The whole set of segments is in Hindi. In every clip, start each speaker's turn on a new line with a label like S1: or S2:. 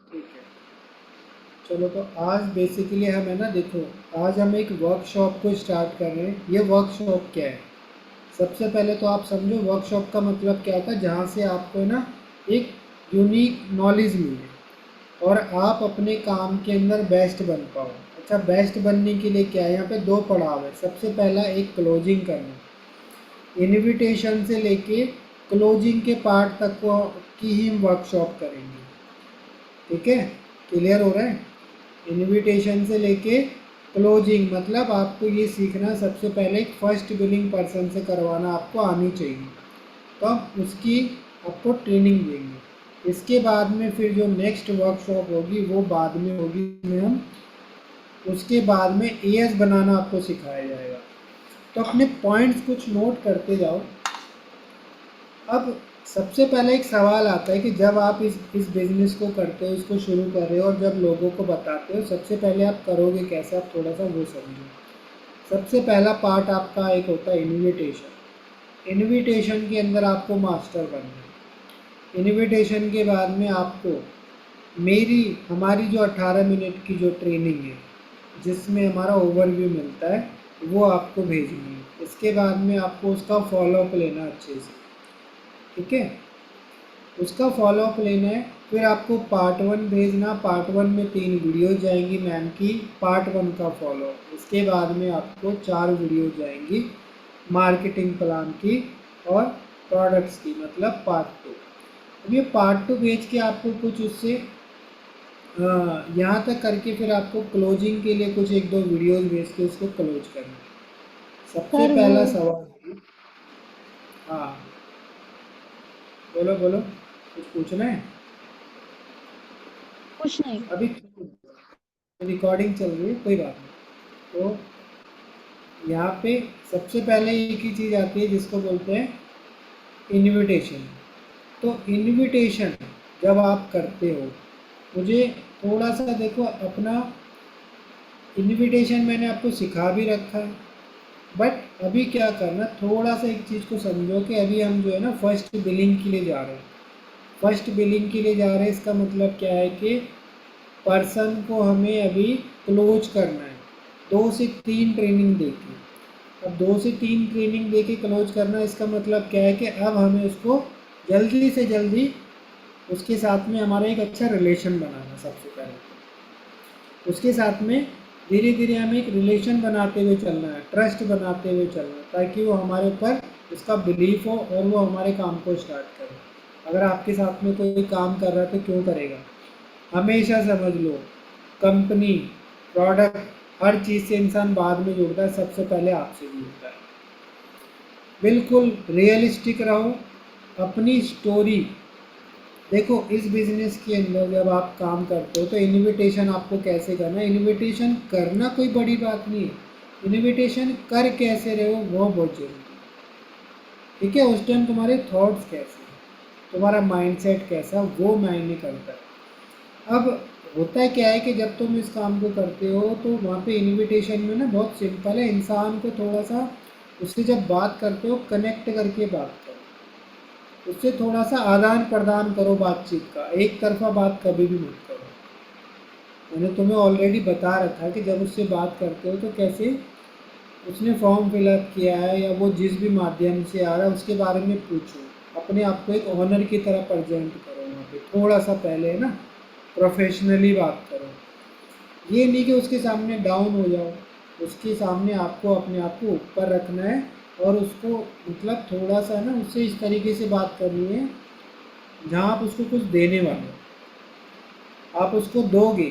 S1: ठीक है, चलो तो आज बेसिकली हम है ना, देखो आज हम एक वर्कशॉप को स्टार्ट कर रहे हैं। ये वर्कशॉप क्या है, सबसे पहले तो आप समझो वर्कशॉप का मतलब क्या होता है, जहाँ से आपको है ना एक यूनिक नॉलेज मिले और आप अपने काम के अंदर बेस्ट बन पाओ। अच्छा, बेस्ट बनने के लिए क्या है, यहाँ पे दो पड़ाव है। सबसे पहला एक क्लोजिंग करना, इनविटेशन से लेके क्लोजिंग के पार्ट तक को की ही हम वर्कशॉप करेंगे। ठीक है, क्लियर हो रहा है? इनविटेशन से लेके क्लोजिंग मतलब आपको ये सीखना, सबसे पहले एक फर्स्ट बिलिंग पर्सन से करवाना आपको आनी चाहिए, तो हम उसकी आपको ट्रेनिंग देंगे। इसके बाद में फिर जो नेक्स्ट वर्कशॉप होगी वो बाद में होगी, में हम उसके बाद में एएस बनाना आपको सिखाया जाएगा। तो अपने पॉइंट्स कुछ नोट करते जाओ। अब सबसे पहले एक सवाल आता है कि जब आप इस बिज़नेस को करते हो, इसको शुरू कर रहे हो और जब लोगों को बताते हो, सबसे पहले आप करोगे कैसे, आप थोड़ा सा वो समझो। सबसे पहला पार्ट आपका एक होता है इनविटेशन। इनविटेशन के अंदर आपको मास्टर बनना है। इनविटेशन के बाद में आपको हमारी जो 18 मिनट की जो ट्रेनिंग है, जिसमें हमारा ओवरव्यू मिलता है, वो आपको भेजनी है। इसके बाद में आपको उसका फॉलोअप लेना अच्छे से। ठीक है, उसका फॉलोअप लेना है। फिर आपको पार्ट 1 भेजना। पार्ट 1 में 3 वीडियो जाएंगी मैम की, पार्ट 1 का फॉलोअप। इसके बाद में आपको 4 वीडियो जाएंगी मार्केटिंग प्लान की और प्रोडक्ट्स की, मतलब पार्ट 2। अब ये पार्ट 2 भेज के आपको कुछ उससे यहाँ तक करके फिर आपको क्लोजिंग के लिए कुछ 1-2 वीडियोस भेज के उसको क्लोज करना है। सबसे
S2: सर वो
S1: पहला सवाल है, हाँ बोलो बोलो, कुछ पूछना है?
S2: कुछ नहीं।
S1: अभी रिकॉर्डिंग चल रही है, कोई बात नहीं। तो यहाँ पे सबसे पहले एक ही चीज़ आती है जिसको बोलते हैं इनविटेशन। तो इनविटेशन जब आप करते हो, मुझे थोड़ा सा देखो अपना, इनविटेशन मैंने आपको सिखा भी रखा है, बट अभी क्या करना, थोड़ा सा एक चीज़ को समझो कि अभी हम जो है ना फर्स्ट बिलिंग के लिए जा रहे हैं। फर्स्ट बिलिंग के लिए जा रहे हैं, इसका मतलब क्या है कि पर्सन को हमें अभी क्लोज करना है 2 से 3 ट्रेनिंग देके। अब 2 से 3 ट्रेनिंग देके क्लोज करना, इसका मतलब क्या है कि अब हमें उसको जल्दी से जल्दी उसके साथ में हमारा एक अच्छा रिलेशन बनाना। सबसे पहले उसके साथ में धीरे धीरे हमें एक रिलेशन बनाते हुए चलना है, ट्रस्ट बनाते हुए चलना है, ताकि वो हमारे ऊपर उसका बिलीफ हो और वो हमारे काम को स्टार्ट करे। अगर आपके साथ में कोई काम कर रहा है तो क्यों करेगा? हमेशा समझ लो, कंपनी, प्रोडक्ट, हर चीज़ से इंसान बाद में जुड़ता है, सबसे पहले आपसे जुड़ता है। बिल्कुल रियलिस्टिक रहो, अपनी स्टोरी देखो। इस बिजनेस के अंदर जब आप काम करते हो तो इनविटेशन आपको कैसे करना है, इनविटेशन करना कोई बड़ी बात नहीं है, इनविटेशन कर कैसे रहे हो वो बहुत जरूरी है। ठीक है, उस टाइम तुम्हारे थॉट्स कैसे, तुम्हारा माइंडसेट कैसा, वो मायने करता है। अब होता है क्या है कि जब तुम इस काम को करते हो तो वहाँ पे इनविटेशन में ना बहुत सिंपल है, इंसान को थोड़ा सा उससे जब बात करते हो कनेक्ट करके बात करो, उससे थोड़ा सा आदान प्रदान करो बातचीत का, एक तरफा बात कभी भी मत करो। मैंने तुम्हें ऑलरेडी बता रखा कि जब उससे बात करते हो तो कैसे उसने फॉर्म फिलअप किया है या वो जिस भी माध्यम से आ रहा है उसके बारे में पूछो। अपने आप को एक ऑनर की तरह प्रेजेंट करो वहाँ पे, थोड़ा सा पहले है ना प्रोफेशनली बात करो। ये नहीं कि उसके सामने डाउन हो जाओ, उसके सामने आपको अपने आप को ऊपर रखना है और उसको मतलब थोड़ा सा ना उससे इस तरीके से बात करनी है जहाँ आप उसको कुछ देने वाले हो। आप उसको दोगे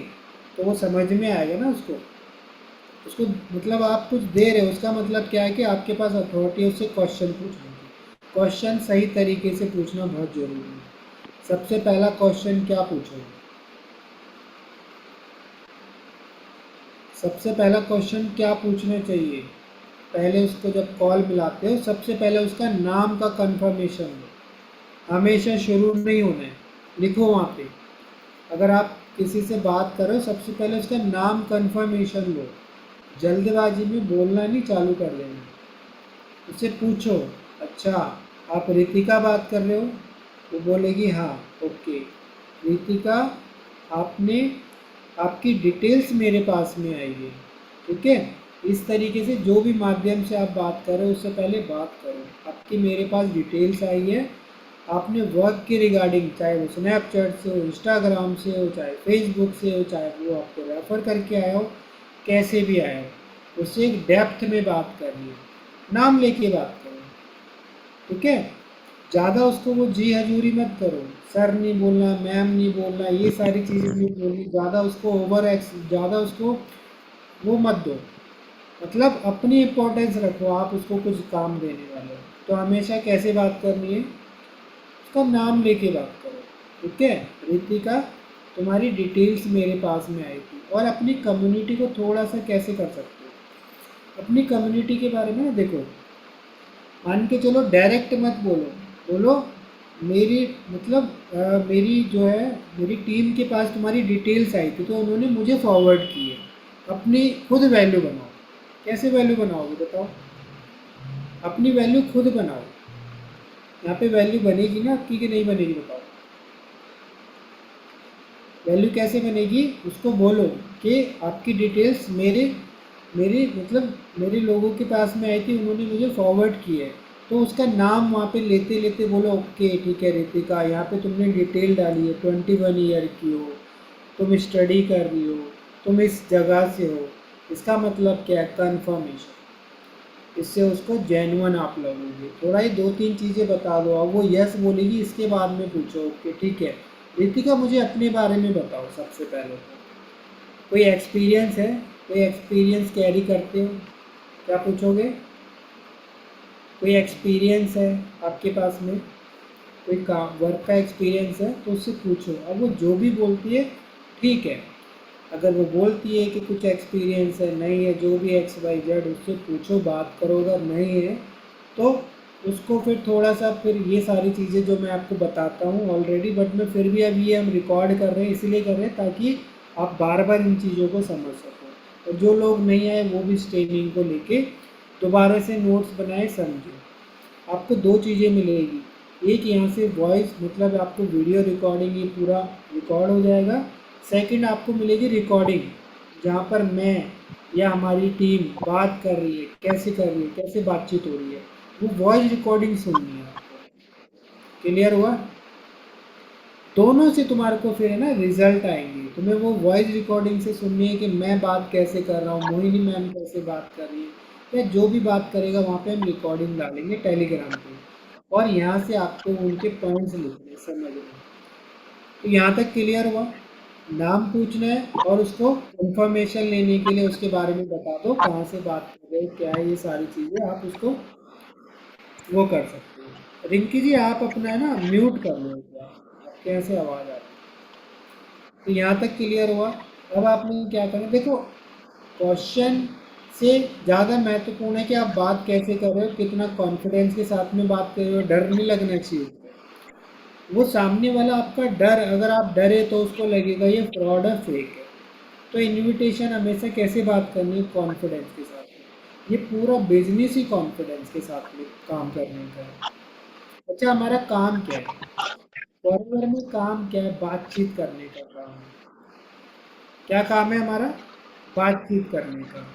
S1: तो वो समझ में आएगा ना उसको, उसको मतलब आप कुछ दे रहे हो, उसका मतलब क्या है कि आपके पास अथॉरिटी है उससे क्वेश्चन पूछने की। क्वेश्चन सही तरीके से पूछना बहुत ज़रूरी है। सबसे पहला क्वेश्चन क्या पूछोगे? सबसे पहला क्वेश्चन क्या पूछना चाहिए? पहले उसको जब कॉल मिलाते हो सबसे पहले उसका नाम का कंफर्मेशन लो। हमेशा शुरू नहीं होना है, लिखो वहाँ पे। अगर आप किसी से बात करो सबसे पहले उसका नाम कंफर्मेशन लो, जल्दबाजी में बोलना नहीं चालू कर देना। उससे पूछो, अच्छा आप रितिका बात कर रहे हो? वो बोलेगी हाँ ओके रितिका, आपने आपकी डिटेल्स मेरे पास में आई है। ठीक है, इस तरीके से जो भी माध्यम से आप बात कर रहे हो उससे पहले बात करो आपकी मेरे पास डिटेल्स आई है, आपने वर्क के रिगार्डिंग, चाहे वो स्नैपचैट से हो, इंस्टाग्राम से हो, चाहे फेसबुक से हो, चाहे वो आपको रेफ़र करके आया हो, कैसे भी आया हो, उससे एक डेप्थ में बात करनी है, नाम लेके बात करो। ठीक है, ज़्यादा उसको वो जी हजूरी मत करो, सर नहीं बोलना, मैम नहीं बोलना, ये सारी चीज़ें नहीं बोलनी, ज़्यादा उसको ज़्यादा उसको वो मत दो। मतलब अपनी इम्पोर्टेंस रखो, आप उसको कुछ काम देने वाले हो तो हमेशा कैसे बात करनी है, उसका नाम लेके बात करो। ठीक है, रितिका तुम्हारी डिटेल्स मेरे पास में आई थी। और अपनी कम्युनिटी को थोड़ा सा कैसे कर सकते हो, अपनी कम्युनिटी के बारे में ना देखो, मान के चलो डायरेक्ट मत बोलो, बोलो मेरी मतलब मेरी जो है मेरी टीम के पास तुम्हारी डिटेल्स आई थी तो उन्होंने मुझे फॉरवर्ड की है। अपनी खुद वैल्यू बनाओ। कैसे वैल्यू बनाओगे बताओ, अपनी वैल्यू खुद बनाओ। यहाँ पे वैल्यू बनेगी ना आपकी कि नहीं बनेगी बताओ, वैल्यू कैसे बनेगी, उसको बोलो कि आपकी डिटेल्स मेरे मेरे मतलब मेरे लोगों के पास में आई थी, उन्होंने मुझे फॉरवर्ड की है। तो उसका नाम वहाँ पे लेते लेते बोलो ओके ठीक है रितिका, यहाँ पे तुमने डिटेल डाली है, 21 ईयर की हो, तुम स्टडी कर रही हो, तुम इस जगह से हो, इसका मतलब क्या है, कन्फर्मेशन। इससे उसको जेन्युइन आप लगोगे। थोड़ा ही दो तीन चीज़ें बता दो, अब वो यस बोलेगी, इसके बाद में पूछो ओके ठीक है रितिका मुझे अपने बारे में बताओ। सबसे पहले तो कोई एक्सपीरियंस है, कोई एक्सपीरियंस कैरी करते हो, क्या पूछोगे, कोई एक्सपीरियंस है आपके पास में, कोई काम वर्क का एक्सपीरियंस है तो उससे पूछो। अब वो जो भी बोलती है ठीक है, अगर वो बोलती है कि कुछ एक्सपीरियंस है, नहीं है, जो भी एक्स वाई जेड, उससे पूछो, बात करो। अगर नहीं है तो उसको फिर थोड़ा सा, फिर ये सारी चीज़ें जो मैं आपको बताता हूँ ऑलरेडी, बट मैं फिर भी अब ये हम रिकॉर्ड कर रहे हैं, इसलिए कर रहे हैं ताकि आप बार बार इन चीज़ों को समझ सको। और जो लोग नहीं आए वो भी इस ट्रेनिंग को लेके दोबारा से नोट्स बनाए, समझे। आपको दो चीज़ें मिलेगी, एक यहाँ से वॉइस मतलब आपको वीडियो रिकॉर्डिंग ये पूरा रिकॉर्ड हो जाएगा। सेकंड आपको मिलेगी रिकॉर्डिंग, जहाँ पर मैं या हमारी टीम बात कर रही है, कैसे कर रही है, कैसे बातचीत हो रही है, वो वॉइस रिकॉर्डिंग सुननी है आपको। क्लियर हुआ, दोनों से तुम्हारे को फिर है ना रिजल्ट आएंगे। तुम्हें वो वॉइस रिकॉर्डिंग से सुननी है कि मैं बात कैसे कर रहा हूँ, मोहिनी मैम कैसे बात कर रही है, या जो भी बात करेगा वहाँ पे हम रिकॉर्डिंग डालेंगे टेलीग्राम पे। और यहाँ से आपको उनके पॉइंट्स लिखने समझ में। तो यहाँ तक क्लियर हुआ, नाम पूछना है और उसको इंफॉर्मेशन लेने के लिए उसके बारे में बता दो, कहाँ से बात कर रहे हो, क्या है, ये सारी चीज़ें आप उसको वो कर सकते हो। रिंकी जी आप अपना है ना म्यूट कर लो एक बार, आपके यहाँ से आवाज़ आ रही है। तो यहाँ तक क्लियर हुआ। अब आपने क्या करना, देखो क्वेश्चन से ज़्यादा महत्वपूर्ण है कि आप बात कैसे कर रहे हो, कितना कॉन्फिडेंस के साथ में बात कर रहे हो, डर नहीं लगना चाहिए। वो सामने वाला आपका डर, अगर आप डरे तो उसको लगेगा ये फ्रॉड है, फेक है। तो इनविटेशन हमेशा कैसे बात करनी है, कॉन्फिडेंस के साथ में। ये पूरा बिजनेस ही कॉन्फिडेंस के साथ में काम करने का है। अच्छा हमारा काम क्या है, फॉरवर्ड में काम क्या है, बातचीत करने का काम है। क्या काम है हमारा, बातचीत करने का।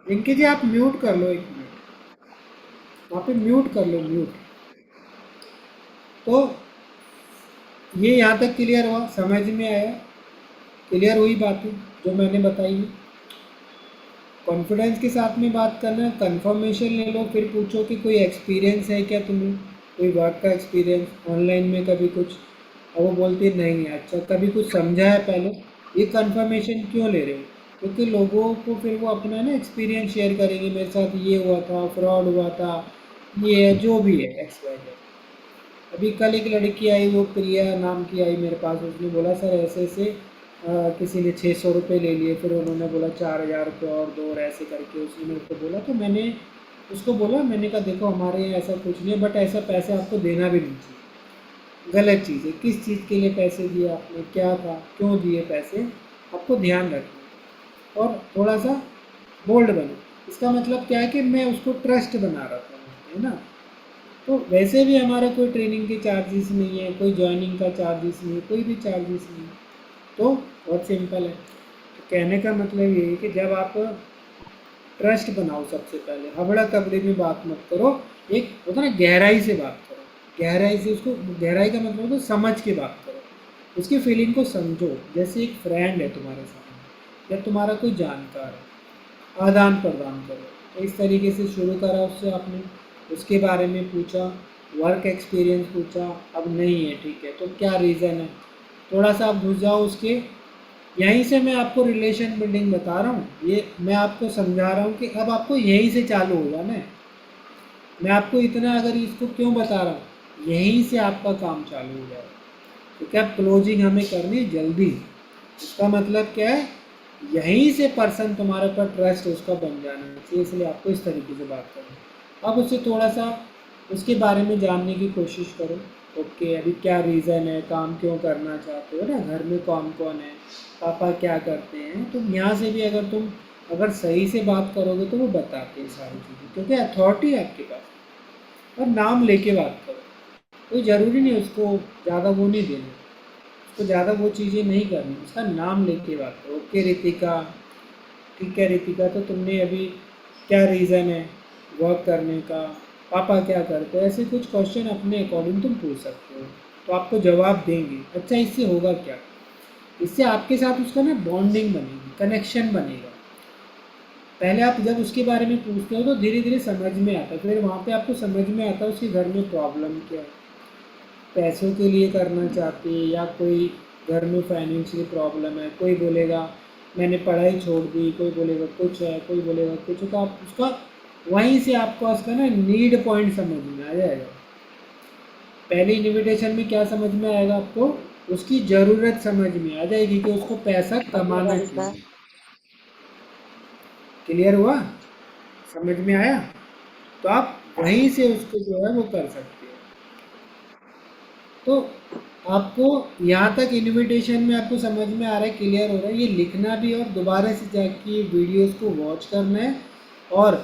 S1: रिंकी जी आप म्यूट कर लो एक मिनट, वहाँ पे म्यूट कर लो, म्यूट। तो ये यहाँ तक क्लियर हुआ, समझ में आया, क्लियर हुई बातें जो मैंने बताई है। कॉन्फिडेंस के साथ में बात करना, कंफर्मेशन ले लो, फिर पूछो कि कोई एक्सपीरियंस है क्या तुम्हें, कोई वर्क का एक्सपीरियंस ऑनलाइन में कभी कुछ। और वो बोलती नहीं है, अच्छा कभी कुछ समझा है पहले, ये कंफर्मेशन क्यों ले रहे हो, क्योंकि लोगों को फिर वो अपना ना एक्सपीरियंस शेयर करेंगे, मेरे साथ ये हुआ था, फ्रॉड हुआ था, ये है जो भी है एक्स वाई जेड। अभी कल एक लड़की आई, वो प्रिया नाम की आई मेरे पास, उसने बोला सर ऐसे ऐसे किसी ने 600 रुपये ले लिए, फिर उन्होंने बोला 4000 रुपये और दो, और ऐसे करके उसने मेरे को बोला। तो मैंने उसको बोला, मैंने कहा देखो हमारे यहाँ ऐसा कुछ नहीं है, बट ऐसा पैसे आपको देना भी नहीं चाहिए, गलत चीज़ है। किस चीज़ के लिए पैसे दिए आपने, क्या था, क्यों दिए पैसे, आपको ध्यान रखना। और थोड़ा सा बोल्ड बनो, इसका मतलब क्या है कि मैं उसको ट्रस्ट बना रहा था, है ना। तो वैसे भी हमारा कोई ट्रेनिंग के चार्जेस नहीं है, कोई ज्वाइनिंग का चार्जेस नहीं है, कोई भी चार्जेस नहीं है। तो बहुत सिंपल है। तो कहने का मतलब ये है कि जब आप ट्रस्ट बनाओ, सबसे पहले हबड़ा कबड़ी में बात मत करो, एक होता ना गहराई से बात करो, गहराई से उसको, गहराई का मतलब तो समझ के बात करो, उसकी फीलिंग को समझो, जैसे एक फ्रेंड है तुम्हारे सामने या तुम्हारा कोई जानकार है, आदान प्रदान करो। तो इस तरीके से शुरू करा उससे आपने, उसके बारे में पूछा, वर्क एक्सपीरियंस पूछा, अब नहीं है ठीक है तो क्या रीज़न है, थोड़ा सा आप घुस जाओ उसके। यहीं से मैं आपको रिलेशन बिल्डिंग बता रहा हूँ, ये मैं आपको समझा रहा हूँ कि अब आपको यहीं से चालू होगा ना। मैं आपको इतना अगर इसको क्यों बता रहा हूँ, यहीं से आपका काम चालू हो जाएगा। तो क्या क्लोजिंग हमें करनी है जल्दी, इसका मतलब क्या है, यहीं से पर्सन तुम्हारे पर ट्रस्ट उसका बन जाना चाहिए, इसलिए आपको इस तरीके से बात करनी है। अब उससे थोड़ा सा उसके बारे में जानने की कोशिश करो। ओके, अभी क्या रीज़न है, काम क्यों करना चाहते हो ना, घर में कौन कौन है, पापा क्या करते हैं। तो यहाँ से भी अगर तुम अगर सही से बात करोगे तो वो बताते हैं सारी चीज़ें, क्योंकि अथॉरिटी है आपके पास। और नाम लेके बात करो, कोई ज़रूरी नहीं उसको ज़्यादा वो नहीं देना, उसको ज़्यादा वो चीज़ें नहीं करनी, उसका नाम लेके बात करो। ओके रितिका, ठीक है रितिका, तो तुमने अभी क्या रीज़न है वर्क करने का, पापा क्या करते हैं, ऐसे कुछ क्वेश्चन अपने अकॉर्डिंग तुम पूछ सकते हो, तो आपको जवाब देंगे। अच्छा, इससे होगा क्या, इससे आपके साथ उसका ना बॉन्डिंग बनेगी, कनेक्शन बनेगा। पहले आप जब उसके बारे में पूछते हो तो धीरे धीरे समझ में आता है, फिर वहाँ पे आपको समझ में आता है उसके घर में प्रॉब्लम क्या है, पैसों के लिए करना चाहती है या कोई घर में फाइनेंशियल प्रॉब्लम है, कोई बोलेगा मैंने पढ़ाई छोड़ दी, कोई बोलेगा कुछ है, कोई बोलेगा कुछ है। तो आप उसका वहीं से आपको उसका ना नीड पॉइंट समझ में आ जाएगा। पहले इन्विटेशन में क्या समझ में आएगा आपको, उसकी ज़रूरत समझ में आ जाएगी कि उसको पैसा कमाना क्यों है। क्लियर हुआ, समझ में आया, तो आप वहीं से उसको जो है वो कर सकते हो। तो आपको यहाँ तक इनविटेशन में आपको समझ में आ रहा है, क्लियर हो रहा है, ये लिखना भी और दोबारा से जाके वीडियोस को वॉच करना है और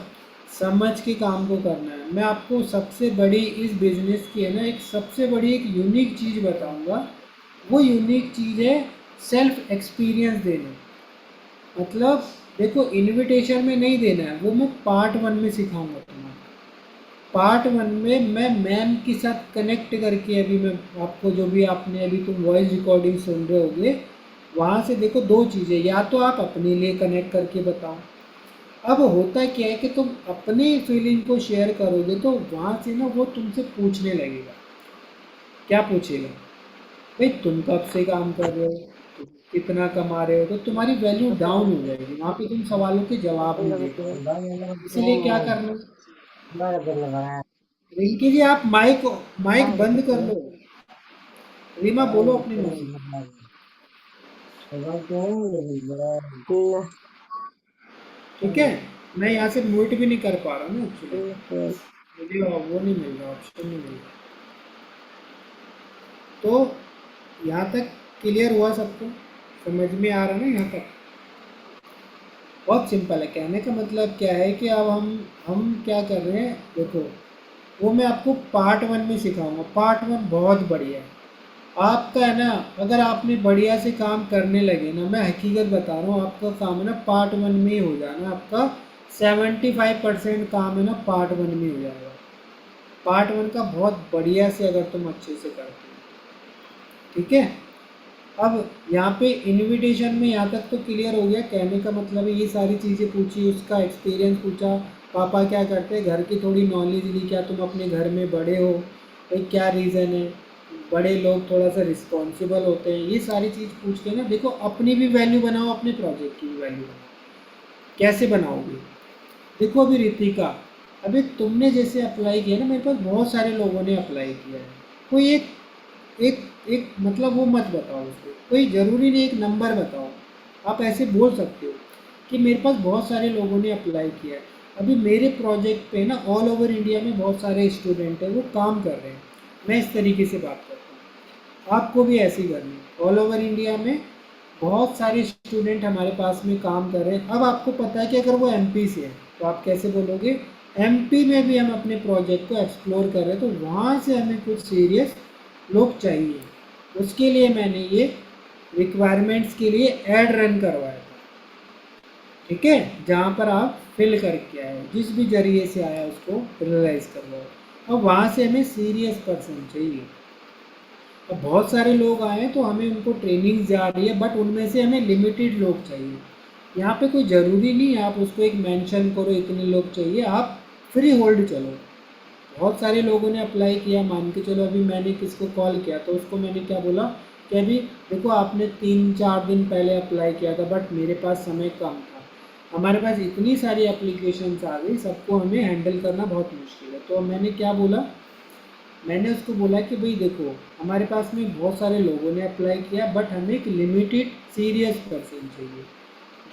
S1: समझ के काम को करना है। मैं आपको सबसे बड़ी इस बिजनेस की है ना, एक सबसे बड़ी एक यूनिक चीज़ बताऊंगा। वो यूनिक चीज़ है सेल्फ एक्सपीरियंस देना। मतलब देखो, इनविटेशन में नहीं देना है, वो मैं पार्ट 1 में सिखाऊंगा तुम्हें। पार्ट 1 में मैं मैम के साथ कनेक्ट करके, अभी मैं आपको जो भी आपने अभी तुम वॉइस रिकॉर्डिंग सुन रहे होगे, वहाँ से देखो दो चीज़ें, या तो आप अपने लिए कनेक्ट करके बताओ। अब होता क्या है कि तुम अपनी फीलिंग को शेयर करोगे तो वहाँ से ना वो तुमसे पूछने लगेगा। क्या पूछेगा, भाई तुम कब से काम कर रहे हो, तुम कितना कमा रहे हो, तो तुम्हारी वैल्यू डाउन हो जाएगी, वहाँ पे तुम सवालों के जवाब नहीं दे पाओगे। इसीलिए क्या करना, रिंकी जी आप माइक माइक बंद कर लो, रीमा बोलो अपनी मौसी। ठीक है, मैं यहाँ से म्यूट भी नहीं कर पा रहा हूँ ना एक्चुअली, मुझे वो नहीं मिल रहा, ऑप्शन नहीं मिल रहा। तो यहाँ तक क्लियर हुआ सबको, समझ में आ रहा है ना यहाँ तक। बहुत सिंपल है, कहने का मतलब क्या है कि अब हम क्या कर रहे हैं देखो, वो मैं आपको पार्ट 1 में सिखाऊंगा। पार्ट 1 बहुत बढ़िया है आपका है ना। अगर आपने बढ़िया से काम करने लगे ना, मैं हकीकत बता रहा हूँ, आपका काम है ना पार्ट 1 में ही हो जाना, आपका 75% काम है ना पार्ट 1 में हो जाएगा। पार्ट 1 का बहुत बढ़िया से अगर तुम अच्छे से करते हो, ठीक है। अब यहाँ पे इनविटेशन में यहाँ तक तो क्लियर हो गया, कहने का मतलब है ये सारी चीज़ें पूछी, उसका एक्सपीरियंस पूछा, पापा क्या करते हैं, घर की थोड़ी नॉलेज ली, क्या तुम अपने घर में बड़े हो, भाई क्या रीज़न है, बड़े लोग थोड़ा सा रिस्पॉन्सिबल होते हैं, ये सारी चीज़ पूछ के ना देखो, अपनी भी वैल्यू बनाओ, अपने प्रोजेक्ट की भी वैल्यू बनाओ। कैसे बनाओगे, देखो अभी रितिका, अभी तुमने जैसे अप्लाई किया ना, मेरे पास बहुत सारे लोगों ने अप्लाई किया है। कोई एक एक एक मतलब वो मत बताओ उसको, कोई ज़रूरी नहीं एक नंबर बताओ। आप ऐसे बोल सकते हो कि मेरे पास बहुत सारे लोगों ने अप्लाई किया है, अभी मेरे प्रोजेक्ट पे ना ऑल ओवर इंडिया में बहुत सारे स्टूडेंट हैं वो काम कर रहे हैं। मैं इस तरीके से बात करता हूँ, आपको भी ऐसे ही करनी है। ऑल ओवर इंडिया में बहुत सारे स्टूडेंट हमारे पास में काम कर रहे हैं। अब आपको पता है कि अगर वो एमपी से है तो आप कैसे बोलोगे, एमपी में भी हम अपने प्रोजेक्ट को एक्सप्लोर कर रहे हैं, तो वहाँ से हमें कुछ सीरियस लोग चाहिए। उसके लिए मैंने ये रिक्वायरमेंट्स के लिए ऐड रन करवाया था, ठीक है, जहाँ पर आप फिल करके आए, जिस भी जरिए से आया उसको रियलाइज़ करवाओ। अब वहाँ से हमें सीरियस पर्सन चाहिए। अब बहुत सारे लोग आए हैं तो हमें उनको ट्रेनिंग जा रही है, बट उनमें से हमें लिमिटेड लोग चाहिए। यहाँ पे कोई ज़रूरी नहीं है आप उसको एक मेंशन करो इतने लोग चाहिए, आप फ्री होल्ड चलो। बहुत सारे लोगों ने अप्लाई किया, मान के चलो अभी मैंने किसको कॉल किया तो उसको मैंने क्या बोला कि अभी देखो आपने 3-4 दिन पहले अप्लाई किया था, बट मेरे पास समय कम था, हमारे पास इतनी सारी एप्लीकेशंस आ गई, सबको हमें हैंडल करना बहुत मुश्किल है। तो मैंने क्या बोला, मैंने उसको बोला कि भाई देखो हमारे पास में बहुत सारे लोगों ने अप्लाई किया, बट हमें एक लिमिटेड सीरियस पर्सन चाहिए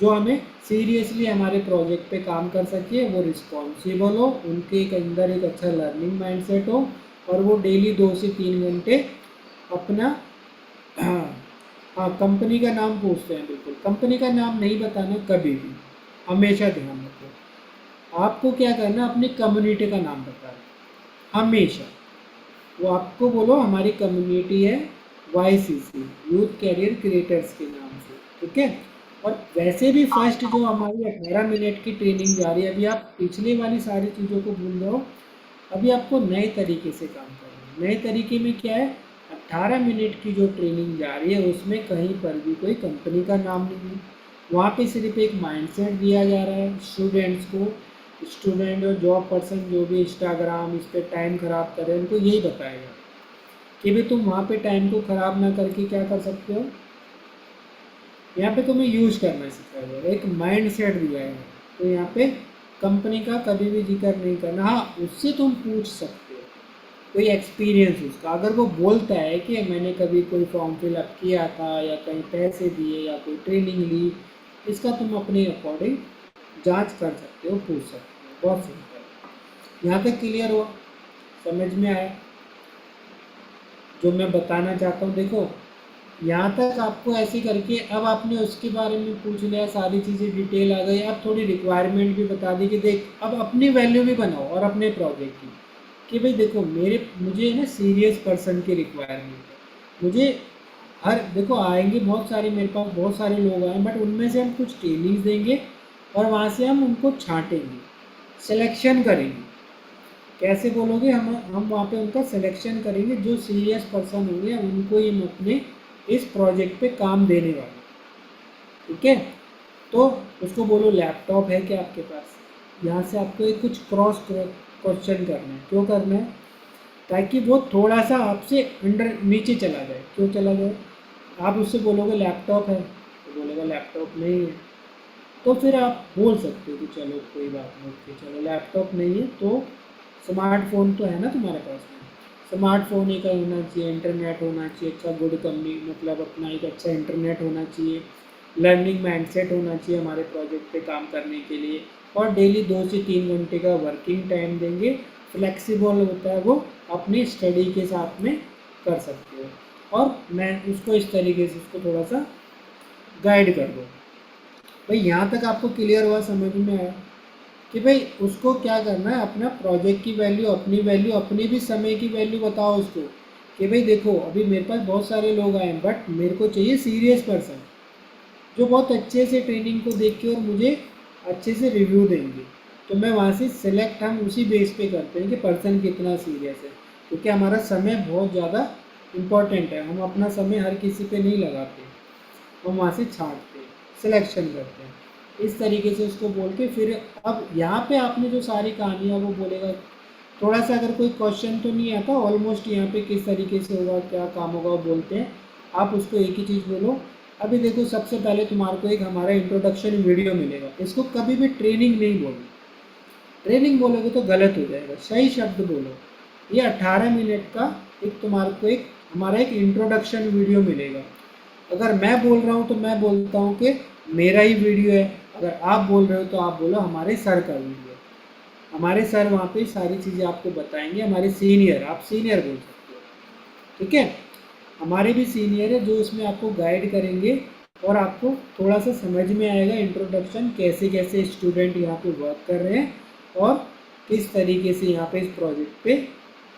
S1: जो हमें सीरियसली हमारे प्रोजेक्ट पे काम कर सके, वो रिस्पॉन्सिबल हो, उनके एक अंदर एक अच्छा लर्निंग माइंडसेट हो, और वो डेली 2 से 3 घंटे अपना हाँ कंपनी का नाम पूछते हैं, बिल्कुल कंपनी का नाम नहीं बताना कभी भी, हमेशा ध्यान रखो। आपको क्या करना, अपनी कम्युनिटी का नाम बताना हमेशा। वो आपको बोलो हमारी कम्युनिटी है YCC, यूथ कैरियर क्रिएटर्स के नाम से, ठीक है। और वैसे भी फर्स्ट जो हमारी 18 मिनट की ट्रेनिंग जा रही है, अभी आप पिछले वाली सारी चीज़ों को भूल रहे हो, अभी आपको नए तरीके से काम करना है। नए तरीके में क्या है, 18 मिनट की जो ट्रेनिंग जा रही है उसमें कहीं पर भी कोई कंपनी का नाम नहीं है, वहाँ पे सिर्फ एक माइंडसेट दिया जा रहा है स्टूडेंट्स को। स्टूडेंट और जॉब पर्सन जो भी इंस्टाग्राम इस पर टाइम ख़राब कर रहे हैं उनको यही बताएगा कि भाई तुम वहाँ पे टाइम को ख़राब ना करके क्या कर सकते हो, यहाँ पे तुम्हें यूज़ करना सिखाया जाएगा, एक माइंड सेट दिया है। तो यहाँ पे कंपनी का कभी भी जिक्र नहीं करना। हाँ उससे तुम पूछ सकते हो कोई एक्सपीरियंस उसका, अगर वो बोलता है कि मैंने कभी कोई फॉर्म फिलअप किया था या कहीं पैसे दिए या कोई ट्रेनिंग ली, इसका तुम अपने अकॉर्डिंग जांच कर सकते हो, पूछ सकते हो। बहुत सिंपल। यहाँ तक क्लियर हुआ, समझ में आया जो मैं बताना चाहता हूँ। देखो यहाँ तक आपको ऐसे करके, अब आपने उसके बारे में पूछ लिया, सारी चीज़ें डिटेल आ गई, अब थोड़ी रिक्वायरमेंट भी बता दी कि देख अब अपनी वैल्यू भी बनाओ और अपने प्रोजेक्ट की, कि भाई देखो मुझे ना सीरियस पर्सन की रिक्वायरमेंट है। मुझे हर देखो आएंगे बहुत सारे, मेरे पास बहुत सारे लोग आए, बट उनमें से हम कुछ ट्रेनिंग्स देंगे और वहाँ से हम उनको छांटेंगे, सिलेक्शन करेंगे। कैसे बोलोगे, हम वहाँ पे उनका सिलेक्शन करेंगे, जो सीरियस पर्सन होंगे उनको ही हम अपने इस प्रोजेक्ट पे काम देने वाले, ठीक है। तो उसको बोलो लैपटॉप है क्या आपके पास, यहाँ से आपको एक कुछ क्रॉस क्वेश्चन करना है। क्यों करना है, ताकि वो थोड़ा सा आपसे अंडर नीचे चला जाए। क्यों चला जाए, आप उससे बोलोगे लैपटॉप है तो बोलेगा लैपटॉप नहीं है, तो फिर आप बोल सकते हो कि चलो कोई बात नहीं, ओके चलो लैपटॉप नहीं है तो स्मार्टफोन तो है ना तुम्हारे पास में, स्मार्टफोन एक होना चाहिए, इंटरनेट होना चाहिए, अच्छा गुड कंपनी मतलब अपना एक अच्छा इंटरनेट होना चाहिए, लर्निंग माइंडसेट होना चाहिए हमारे प्रोजेक्ट पे काम करने के लिए, और डेली 2 से 3 घंटे का वर्किंग टाइम देंगे, फ्लेक्सिबल होता है वो, अपनी स्टडी के साथ में कर सकते हो। और मैं उसको इस तरीके से उसको थोड़ा सा गाइड कर दूँ। भाई यहाँ तक आपको क्लियर हुआ, समझ में आया कि भाई उसको क्या करना है, अपना प्रोजेक्ट की वैल्यू अपनी भी समय की वैल्यू बताओ उसको, कि भाई देखो अभी मेरे पास बहुत सारे लोग आए हैं, बट मेरे को चाहिए सीरियस पर्सन जो बहुत अच्छे से ट्रेनिंग को देख के और मुझे अच्छे से रिव्यू देंगे। तो मैं वहाँ से सिलेक्ट हम उसी बेस पे करते हैं कि पर्सन कितना सीरियस है, क्योंकि हमारा समय बहुत ज़्यादा इम्पॉर्टेंट है, हम अपना समय हर किसी पे नहीं लगाते, हम वहाँ से छांटते हैं, सिलेक्शन करते हैं। इस तरीके से उसको बोल के फिर अब यहाँ पे आपने जो सारी कहानियाँ वो बोलेगा, थोड़ा सा अगर कोई क्वेश्चन तो नहीं आता, ऑलमोस्ट यहाँ पे किस तरीके से होगा क्या काम होगा वो बोलते हैं। आप उसको एक ही चीज़ बोलो, अभी देखो सबसे पहले तुम्हारे को एक हमारा इंट्रोडक्शन वीडियो मिलेगा, इसको कभी भी ट्रेनिंग नहीं बोलो, ट्रेनिंग बोलोगे तो गलत हो जाएगा, सही शब्द बोलो। ये 18 मिनट का एक तुम्हारे को एक हमारा एक इंट्रोडक्शन वीडियो मिलेगा। अगर मैं बोल रहा हूँ तो मैं बोलता हूँ कि मेरा ही वीडियो है, अगर आप बोल रहे हो तो आप बोलो हमारे सर का वीडियो है। हमारे सर वहाँ पे सारी चीज़ें आपको बताएंगे, हमारे सीनियर, आप सीनियर बोल सकते हो, ठीक है। हमारे भी सीनियर है जो इसमें आपको गाइड करेंगे, और आपको थोड़ा सा समझ में आएगा इंट्रोडक्शन कैसे कैसे स्टूडेंट यहाँ पे वर्क कर रहे हैं और इस तरीके से यहाँ पे इस प्रोजेक्ट पे,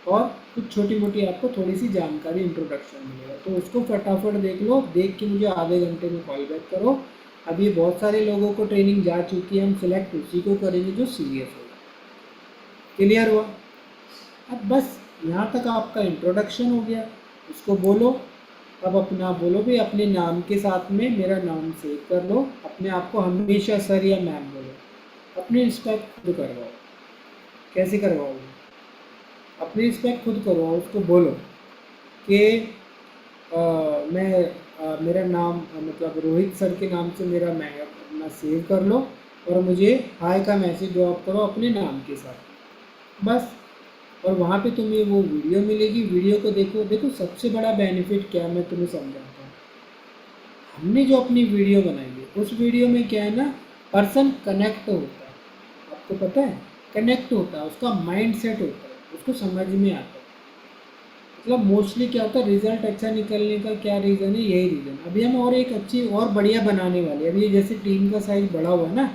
S1: और कुछ छोटी मोटी आपको थोड़ी सी जानकारी इंट्रोडक्शन मिलेगा। तो उसको फटाफट देख लो, देख के मुझे आधे घंटे में कॉल बैक करो। अभी बहुत सारे लोगों को ट्रेनिंग जा चुकी है, हम सिलेक्ट उसी को करेंगे जो सीरियस होगा। क्लियर हुआ? अब बस यहाँ तक आपका इंट्रोडक्शन हो गया, उसको बोलो। अब अपना बोलो भी, अपने नाम के साथ में मेरा नाम सेव कर लो, अपने आप को हमेशा सर या मैम बोलो, अपनी रिस्पेक्ट खुद करवाओ। कैसे करवाओगे? अपनी रिस्पेक्ट खुद करवाओ, उसको बोलो कि मेरा नाम मतलब रोहित सर के नाम से मेरा मैं अपना सेव कर लो, और मुझे हाय का मैसेज ड्रॉप करो अपने नाम के साथ, बस। और वहाँ पे तुम्हें वो वीडियो मिलेगी, वीडियो को देखो। देखो सबसे बड़ा बेनिफिट क्या है, मैं तुम्हें समझाता हूँ। हमने जो अपनी वीडियो बनाई है, उस वीडियो में क्या है ना, पर्सन कनेक्ट होता है। आपको पता है, कनेक्ट होता है, उसका माइंड सेट होता है, उसको समझ में आता है। मतलब मोस्टली क्या होता है, रिजल्ट अच्छा निकलने का क्या रीज़न है, यही रीज़न। अभी हम और एक अच्छी और बढ़िया बनाने वाले हैं। अभी जैसे टीम का साइज बढ़ा हुआ है ना,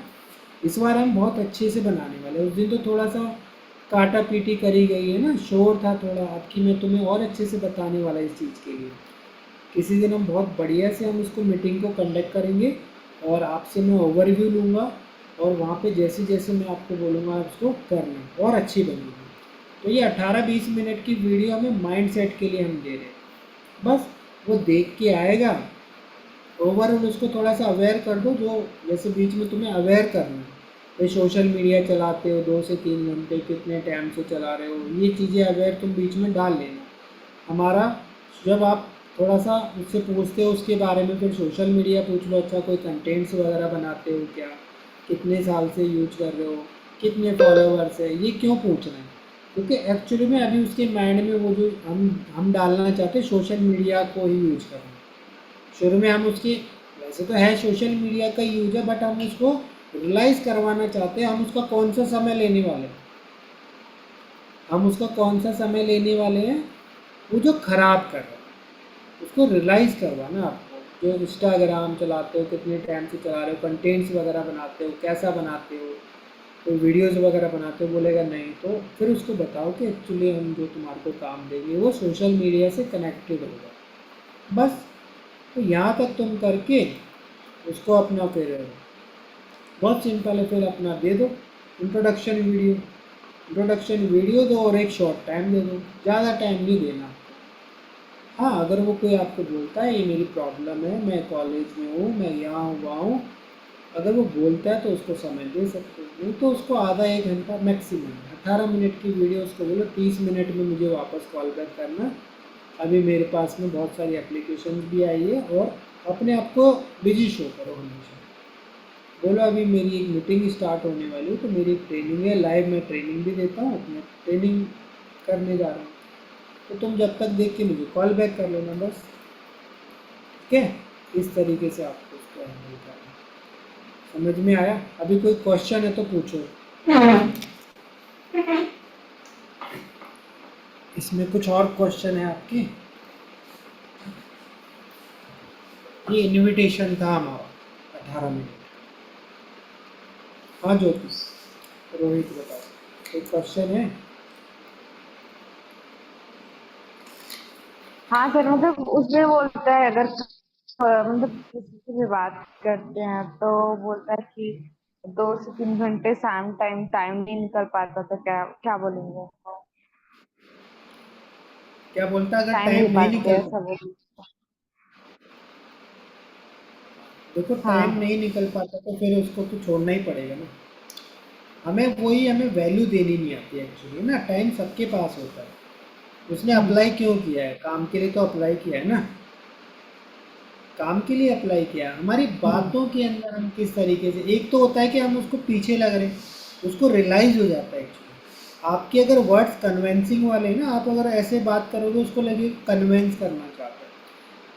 S1: इस बार हम बहुत अच्छे से बनाने वाले हैं। उस दिन तो थोड़ा सा काटा पीटी करी गई है ना, शोर था थोड़ा। आपकी मैं तुम्हें और अच्छे से बताने वाला इस चीज़ के लिए। किसी दिन हम बहुत बढ़िया से हम इसको मीटिंग को कंडक्ट करेंगे, और आपसे मैं ओवरव्यू लूँगा, और वहाँ पे जैसे जैसे मैं आपको बोलूँगा आप उसको करना, और अच्छी बनेगी। तो ये 18-20 मिनट की वीडियो हमें माइंड सेट के लिए हम दे रहे हैं। बस वो देख के आएगा, ओवरऑल उसको थोड़ा सा अवेयर कर दो। जो जैसे बीच में तुम्हें अवेयर करना है, भाई सोशल मीडिया चलाते हो 2 से 3 घंटे, कितने टाइम से चला रहे हो, ये चीज़ें अवेयर तुम बीच में डाल लेना। हमारा जब आप थोड़ा सा उससे पूछते हो उसके बारे में, फिर सोशल मीडिया पूछ लो, अच्छा कोई कंटेंट्स वगैरह बनाते हो क्या, कितने साल से यूज कर रहे हो, कितने फॉलोवर्स है, ये क्यों पूछ रहे हैं? क्योंकि एक्चुअली में अभी उसके माइंड में वो जो हम डालना चाहते हैं, सोशल मीडिया को ही यूज करना। शुरू में हम उसकी, वैसे तो है सोशल मीडिया का यूज है, बट हम उसको रियलाइज़ करवाना चाहते हैं, हम उसका कौन सा समय लेने वाले हैं। हम उसका कौन सा समय लेने वाले हैं, वो जो खराब कर रहा है उसको रियलाइज़ करवाना आपको। जो इंस्टाग्राम चलाते हो, कितने टाइम से चला रहे हो, कंटेंट्स वगैरह बनाते हो, कैसा बनाते हो, कोई वीडियोज़ वगैरह बनाते हो, बोलेगा नहीं, तो फिर उसको बताओ कि एक्चुअली हम जो तुम्हारे को काम देंगे वो सोशल मीडिया से कनेक्टेड होगा, बस। तो यहाँ तक तुम करके उसको अपना फिर बहुत सिंपल है, फिर अपना दे दो इंट्रोडक्शन वीडियो दो, और एक शॉर्ट टाइम दे दो, ज़्यादा टाइम नहीं देना। हाँ, अगर वो कोई आपको बोलता है ये मेरी प्रॉब्लम है, मैं कॉलेज में हूँ, मैं यहाँ हुआ हूँ, अगर वो बोलता है तो उसको समय दे सकते हो, नहीं तो उसको आधा 1 घंटा मैक्सिमम। 18 मिनट की वीडियो उसको बोलो 30 मिनट में मुझे वापस कॉल बैक करना, अभी मेरे पास में बहुत सारी एप्लीकेशन भी आई है, और अपने आप को बिजी शो करो हमेशा। बोलो अभी मेरी एक मीटिंग स्टार्ट होने वाली है, तो मेरी एक ट्रेनिंग है, लाइव मैं ट्रेनिंग भी देता हूँ, अपने ट्रेनिंग करने जा रहा हूँ, तो तुम जब तक देख के मुझे कॉल बैक कर लेना, बस। ठीक है, इस तरीके से आपको उसको हैंडल करना। समझ में आया? अभी कोई क्वेश्चन है तो पूछो। इसमें कुछ और क्वेश्चन है आपके? ये इनविटेशन था हमारा 18 मिनट। हाँ ज्योति, रोहित बताओ, एक क्वेश्चन है?
S2: हाँ सर, मतलब उसमें बोलता है अगर मतलब किसी से भी बात करते हैं तो बोलता है कि 2 से 3 घंटे शाम टाइम टाइम नहीं निकल पाता, तो क्या क्या बोलेंगे?
S1: क्या बोलता है, अगर
S2: टाइम नहीं
S1: टाइम नहीं
S2: पाते
S1: निकल
S2: ऐसा
S1: पाता?
S2: बोल।
S1: देखो टाइम
S2: हाँ।
S1: नहीं निकल पाता तो फिर उसको तो छोड़ना ही पड़ेगा ना। हमें वैल्यू देनी नहीं आती एक्चुअली ना। टाइम सबके पास होता है। उसने
S2: हम्म।
S1: अप्लाई क्यों किया है? काम के लिए तो अप्लाई किया है ना। काम के लिए अप्लाई किया है। हमारी
S2: हम्म।
S1: बातों के अंदर हम किस तरीके से, एक तो होता है कि हम उसको पीछे लग रहे हैं, उसको रियलाइज हो जाता है एक्चुअली। आपके अगर वर्ड्स कन्वेंसिंग वाले हैं ना, आप अगर ऐसे बात करोगे उसको लगे कन्वेंस करना चाहते हैं।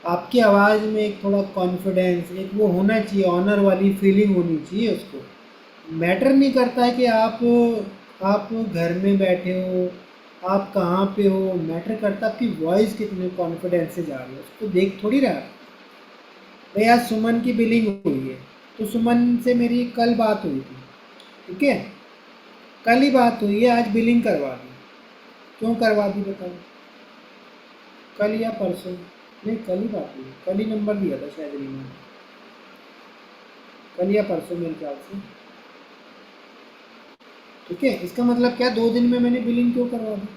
S1: आपकी आवाज़ में एक थोड़ा कॉन्फिडेंस, एक वो होना चाहिए, ऑनर वाली फीलिंग होनी चाहिए उसको। मैटर नहीं करता है कि आप घर में बैठे हो, आप कहाँ पे हो, मैटर करता है आपकी वॉइस कितने कॉन्फिडेंस से जा रही है। उसको देख थोड़ी रहा है। भाई आज सुमन की बिलिंग हुई है, तो सुमन से मेरी कल बात हुई थी, ठीक है, कल ही बात हुई है, आज बिलिंग करवा दी। क्यों करवा दी बताओ? कल या परसों? नहीं, कल ही बात हुई, कल ही नंबर दिया था शायद रीना ने। कल या परसों मेरे ख्याल से। ठीक है, इसका मतलब क्या, 2 दिन में मैंने बिलिंग क्यों करवा दी?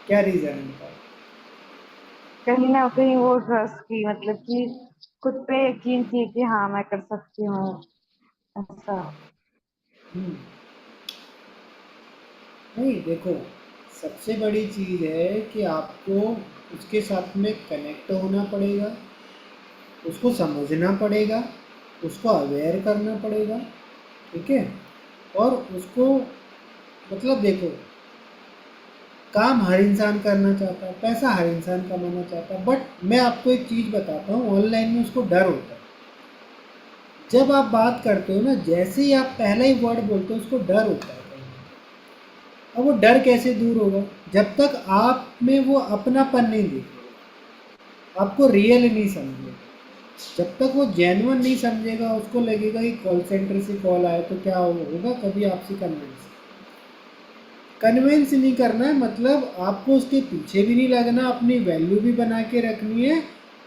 S1: क्या रीज़न है बताओ?
S2: कहीं ना कहीं वो ट्रस्ट की, मतलब कि खुद पे यकीन थी कि हाँ मैं कर सकती हूँ, ऐसा।
S1: हम्म, नहीं देखो, सबसे बड़ी चीज़ है कि आपको उसके साथ में कनेक्ट होना पड़ेगा, उसको समझना पड़ेगा, उसको अवेयर करना पड़ेगा। ठीक है, और उसको, मतलब देखो, काम हर इंसान करना चाहता है, पैसा हर इंसान कमाना चाहता है, बट मैं आपको एक चीज़ बताता हूँ, ऑनलाइन में उसको डर होता है। जब आप बात करते हो ना, जैसे ही आप पहला ही वर्ड बोलते हो उसको डर होता है कहीं ना कहीं। अब वो डर कैसे दूर होगा? जब तक आप में वो अपनापन नहीं दिखेगा, आपको रियल नहीं समझेगा, जब तक वो जेन्युइन नहीं समझेगा, उसको लगेगा कि कॉल सेंटर से कॉल आए तो क्या होगा, कभी आपसे कन्विंस कन्विंस नहीं करना है, मतलब आपको उसके पीछे भी नहीं लगना, अपनी वैल्यू भी बना के रखनी है,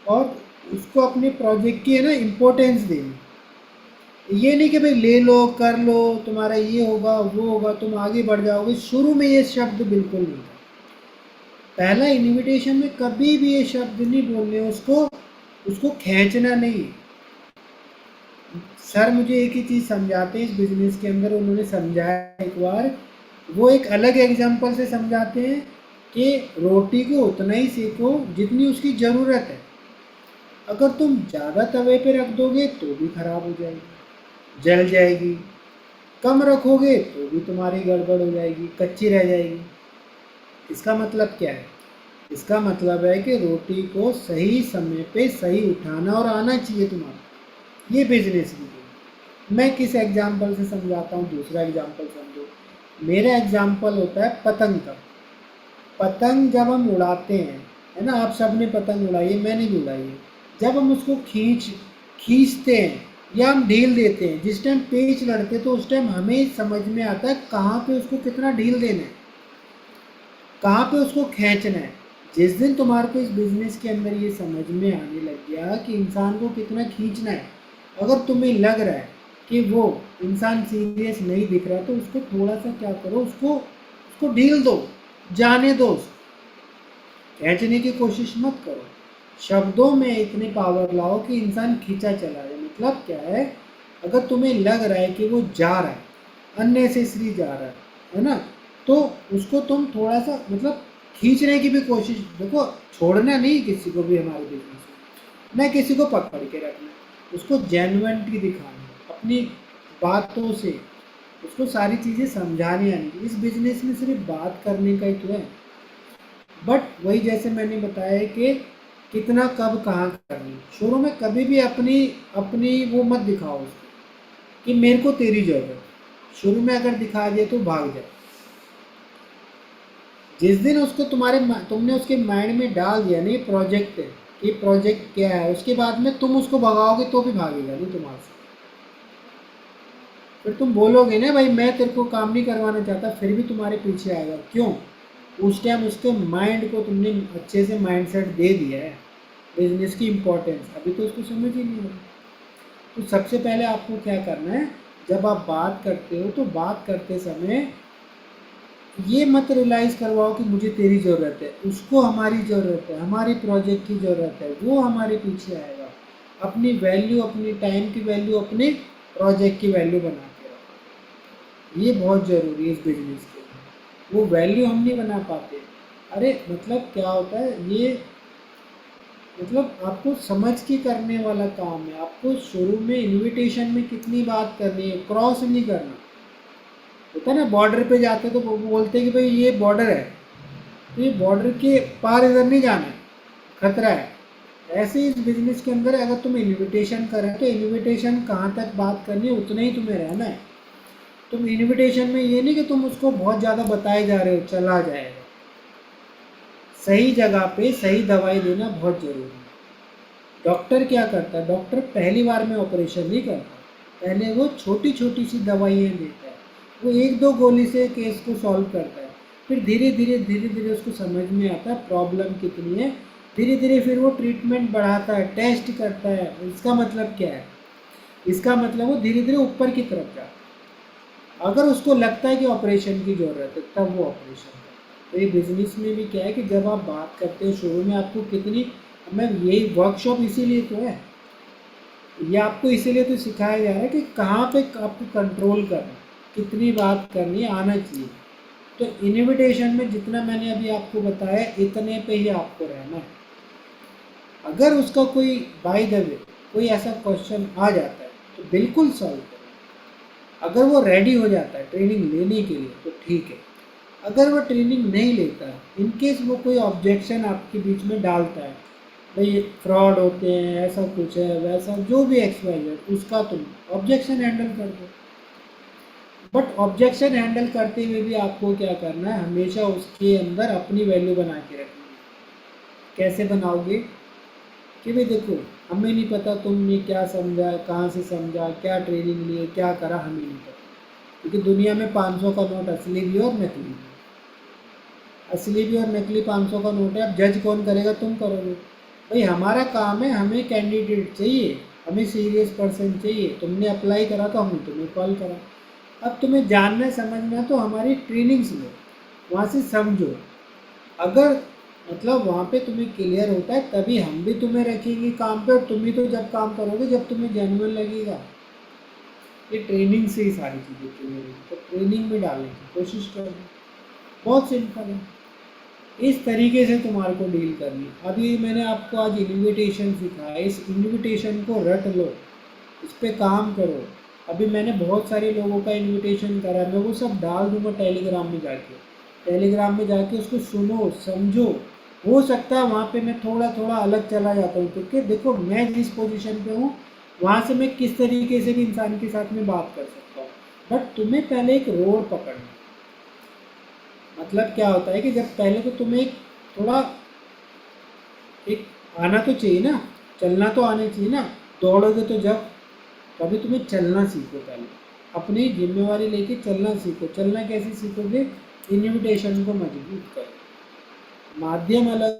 S1: और उसको अपने प्रोजेक्ट की है ना इम्पोर्टेंस देनी। ये नहीं कि भाई ले लो कर लो, तुम्हारा ये होगा वो होगा, तुम आगे बढ़ जाओगे, शुरू में ये शब्द बिल्कुल नहीं था। पहला इनविटेशन में कभी भी ये शब्द नहीं बोलने, उसको उसको खींचना नहीं। सर मुझे एक ही चीज़ समझाते हैं इस बिजनेस के अंदर, उन्होंने समझाया एक बार, वो एक अलग एग्जांपल से समझाते हैं कि रोटी को उतना ही सेको जितनी उसकी ज़रूरत है। अगर तुम ज़्यादा तवे पे रख दोगे तो भी खराब हो जाएगी, जल जाएगी। कम रखोगे तो भी तुम्हारी गड़बड़ हो जाएगी, कच्ची रह जाएगी। इसका मतलब क्या है? इसका मतलब है कि रोटी को सही समय पे सही उठाना और आना चाहिए तुम्हारा। ये बिजनेस की है। मैं किस एग्जाम्पल से समझाता हूँ, दूसरा एग्जाम्पल समझो। मेरा एग्जाम्पल होता है पतंग का। पतंग जब हम उड़ाते हैं, है ना, आप सब ने पतंग उड़ाई है, मैंने भी उड़ाई है। जब हम उसको खींचते हैं या हम ढील देते हैं, जिस टाइम पेच लड़ते तो उस टाइम हमें समझ में आता है कहाँ पे उसको कितना ढील देना है, कहाँ पे उसको खींचना है। जिस दिन तुम्हारे को इस बिजनेस के अंदर ये समझ में आने लग गया कि इंसान को कितना खींचना है, अगर तुम्हें लग रहा है कि वो इंसान सीरियस नहीं दिख रहा, तो उसको थोड़ा सा क्या करो, उसको उसको ढील दो, जाने दो उसको, खींचने की कोशिश मत करो। शब्दों में इतने पावर लाओ कि इंसान खींचा चला जाए। मतलब क्या है, अगर तुम्हें लग रहा है कि वो जा रहा है, अननेसेसरी जा रहा है ना, तो उसको तुम थोड़ा सा मतलब खींचने की भी कोशिश, देखो छोड़ना नहीं किसी को भी हमारे बिजनेस में, ना किसी को पकड़ के रखना, उसको जेन्युइनिटी दिखाना अपनी बातों से, उसको सारी चीज़ें समझानी आनी। इस बिजनेस में सिर्फ बात करने का ही तो है, बट वही जैसे मैंने बताया कि कितना कब कहाँ करनी। शुरू में कभी भी अपनी अपनी वो मत दिखाओ उसको कि मेरे को तेरी जरूरत है। शुरू में अगर दिखा दिया तो भाग जाए। जिस दिन उसको तुमने उसके माइंड में डाल दिया नहीं प्रोजेक्ट है, कि प्रोजेक्ट क्या है, उसके बाद में तुम उसको भगाओगे तो भी भागेगा नहीं तुम्हारे से। फिर तुम बोलोगे ना भाई मैं तेरे को काम नहीं करवाना चाहता, फिर भी तुम्हारे पीछे आएगा। क्यों? उस टाइम उसके माइंड को तुमने अच्छे से माइंडसेट दे दिया है बिजनेस की इम्पोर्टेंस, अभी तो उसको समझ ही नहीं है। तो सबसे पहले आपको क्या करना है, जब आप बात करते हो तो बात करते समय ये मत रियलाइज़ करवाओ कि मुझे तेरी ज़रूरत है, उसको हमारी ज़रूरत है, हमारी प्रोजेक्ट की ज़रूरत है, वो हमारे पीछे आएगा। अपनी वैल्यू, अपनी टाइम की वैल्यू, अपने प्रोजेक्ट की वैल्यू बना के रखो। ये बहुत ज़रूरी है इस बिजनेस के लिए। वो वैल्यू हम नहीं बना पाते। अरे मतलब क्या होता है ये, मतलब आपको समझ के करने वाला काम है। आपको शुरू में इनविटेशन में कितनी बात करनी है, क्रॉस नहीं करना। होता है ना, बॉर्डर पे जाते तो वो बोलते हैं कि भाई ये बॉर्डर है, तो ये बॉर्डर के पार इधर नहीं जाना है, खतरा है। ऐसे ही इस बिजनेस के अंदर अगर तुम इनविटेशन करें तो इनविटेशन कहाँ तक बात करनी है उतना ही तुम्हें रहना है। तुम इनविटेशन में ये नहीं कि तुम उसको बहुत ज़्यादा बताए जा रहे हो, चला जाएगा। सही जगह पे सही दवाई देना बहुत ज़रूरी है। डॉक्टर क्या करता है, डॉक्टर पहली बार में ऑपरेशन नहीं करता, पहले वो छोटी छोटी सी दवाइयाँ देता है, वो एक दो गोली से केस को सॉल्व करता है। फिर धीरे धीरे उसको समझ में आता है प्रॉब्लम कितनी है, धीरे धीरे फिर वो ट्रीटमेंट बढ़ाता है, टेस्ट करता है। इसका मतलब क्या है? इसका मतलब वो धीरे धीरे ऊपर की तरफ जाता है। अगर उसको लगता है कि ऑपरेशन की ज़रूरत है तब वो ऑपरेशन करे। तो ये बिजनेस में भी क्या है कि जब आप बात करते हो शुरू में आपको कितनी, मैं यही वर्कशॉप इसीलिए तो है, ये आपको इसीलिए तो सिखाया जा रहा है कि कहाँ पे आपको कंट्रोल करना है, कितनी बात करनी है, आना चाहिए। तो इनविटेशन में जितना मैंने अभी आपको बताया इतने पे ही आपको रहना है। अगर उसका कोई बाय द वे कोई ऐसा क्वेश्चन आ जाता है तो बिल्कुल सॉल्व करो। अगर वो रेडी हो जाता है ट्रेनिंग लेने के लिए तो ठीक है। अगर वो ट्रेनिंग नहीं लेता है, इन केस वो कोई ऑब्जेक्शन आपके बीच में डालता है, भाई फ्रॉड होते हैं, ऐसा कुछ है वैसा जो भी एक्सवाइज है, उसका तुम ऑब्जेक्शन हैंडल कर दो। बट ऑब्जेक्शन हैंडल करते हुए भी आपको क्या करना है, हमेशा उसके अंदर अपनी वैल्यू बना के रखनी है। कैसे बनाओगे? कि भाई देखो, हमें नहीं पता तुमने क्या समझा, कहाँ से समझा, क्या ट्रेनिंग लिए, क्या करा, हमें नहीं पता। क्योंकि दुनिया में 500 का नोट असली भी है और नकली भी है। असली भी और नकली 500 का नोट है। अब जज कौन करेगा? तुम करोगे। भाई हमारा काम है, हमें कैंडिडेट चाहिए, हमें सीरियस पर्सन चाहिए। तुमने अप्लाई करा तो हमने तुम्हें कॉल करा। अब तुम्हें जानना समझना तो हमारी ट्रेनिंग्स लो, वहाँ से समझो। अगर मतलब वहाँ पे तुम्हें क्लियर होता है तभी हम भी तुम्हें रखेंगे काम पे, और तुम भी तो जब काम करोगे जब तुम्हें जेन्युइन लगेगा। ये ट्रेनिंग से ही सारी चीज़ें क्लियर होगी। तो ट्रेनिंग में डालने की कोशिश करना, बहुत सिंपल है। इस तरीके से तुम्हारे को डील करनी। अभी मैंने आपको आज इन्विटेशन सिखाया, इस इन्विटेशन को रट लो, इस पे काम करो। अभी मैंने बहुत सारे लोगों का इन्विटेशन करा, मैं वो सब डाल दूंगा टेलीग्राम में जाके। टेलीग्राम में जाके उसको सुनो समझो। हो सकता है वहाँ पे मैं थोड़ा थोड़ा अलग चला जाता हूँ, क्योंकि देखो मैं जिस पोजीशन पे हूँ वहाँ से मैं किस तरीके से भी इंसान के साथ में बात कर सकता हूँ। बट तुम्हें पहले एक रोड पकड़ना है। मतलब क्या होता है कि जब पहले तो तुम्हें एक थोड़ा एक आना तो चाहिए ना, चलना तो आना चाहिए ना। दौड़ोगे तो जब, तभी तुम्हें चलना सीखो। पहले अपनी जिम्मेवारी लेके चलना सीखो। चलना कैसे सीखोगे? इन्विटेशन को मजबूत करो। माध्यम अलग